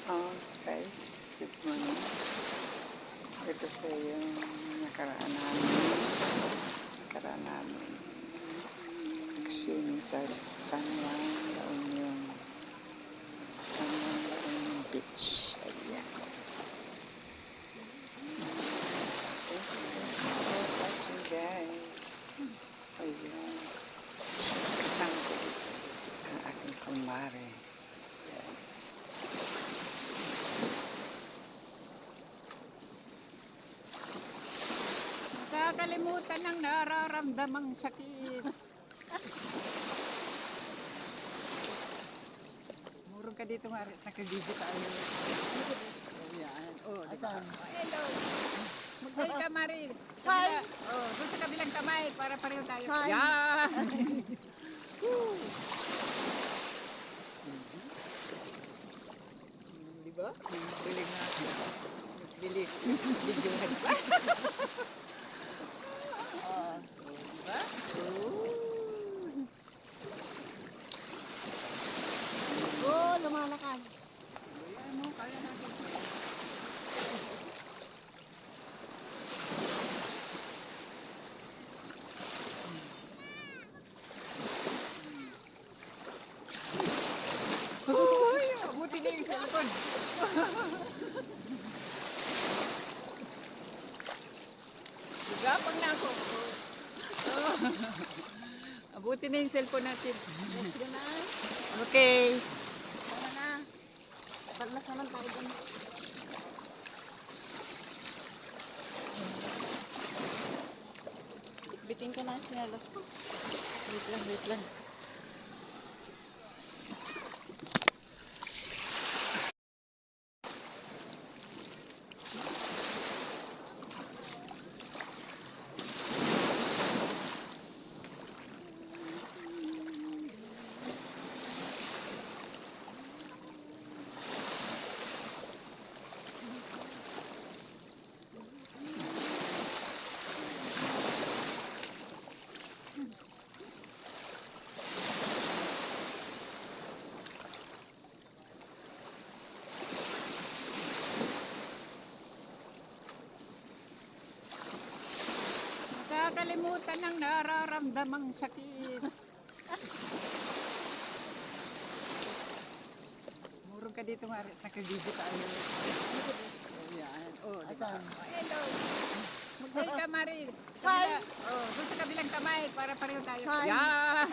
Guys, good morning. Ito po yung nakaraan namin action sa San Juan, La Union. San Juan, La Union Beach. Ayan. Thank you for watching, guys. Ayan. Kasama ko dito ang aking kumare. Nakakalimutan ng nararamdamang sakit. Murong ka dito nga, nakagigit tayo. Ayan. Oh, diba? Hello. Mag-hi ka, Marie. Hi. Oh, doon sa kabilang kamay para pareho tayo. Hi. Yan. Diba? Bilig natin. Bilig. Videohan pa. Diba? Oh, lumalakad. Ayan mo, kaya natin. Uy, buti na yung cellphone. Gapang na ako. Abuti na yung cellphone natin. Let's go na. Okay. Tara na. Paglasanan tayo dun. Bitin ko na siya. Let's go. Wait lang. Nakakalimutan ng nararamdamang sakit. Murong ka dito nga, nakagigit tayo. Ayan. Oh, diba? Hello. Mag-hi ka, Marie. Hi. Oh, doon sa kabilang kamay para pareho tayo. Hi. Yan.